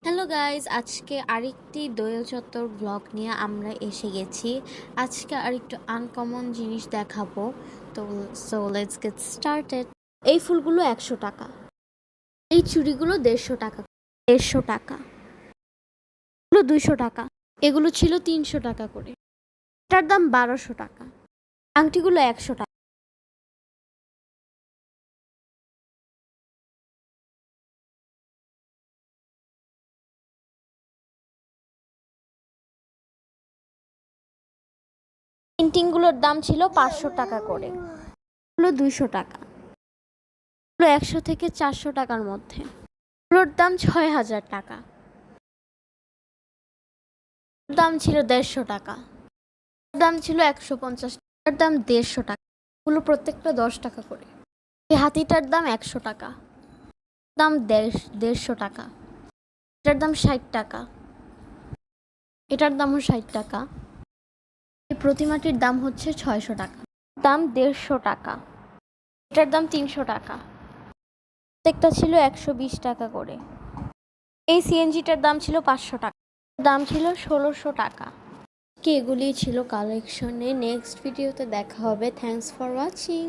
Hello guys, আজকে আরেকটি দোয়েল চত্বর ব্লগ নিয়ে আমরা এসে গেছি। আজকে আরেকটু আনকমন জিনিস দেখাবো। তো লেটস গেট স্টার্টেড। এই ফুলগুলো 100 টাকা, এই চুড়িগুলো 150 টাকা, 150 টাকা, এগুলো 200 টাকা, এগুলো ছিল 300 টাকা করে। এটার দাম 1200 টাকা। আংটিগুলো 100 টাকা। পেন্টিংগুলোর দাম ছিল 500 টাকা করে। এগুলো 200 টাকা। এগুলো 100 থেকে 400 টাকার মধ্যে। এগুলোর দাম 6000 টাকা। দাম ছিল 150 টাকা। দাম ছিল 150 টাকার, দাম 150 টাকা। এগুলো প্রত্যেকটা 10 টাকা করে। এই হাতিটার দাম 100 টাকা, দাম 150 টাকা। এটার দাম 60 টাকা, এটার দামও 60 টাকা। এই প্রতিমাটির দাম হচ্ছে 600 টাকা, দাম 150 টাকা। এটার দাম 300 টাকা। প্রত্যেকটা ছিল 120 টাকা করে। এই সিএনজিটার দাম ছিল 500 টাকা, দাম ছিল 1600 টাকা। এগুলি ছিল কালেকশনে। নেক্সট ভিডিওতে দেখা হবে। Thanks for watching.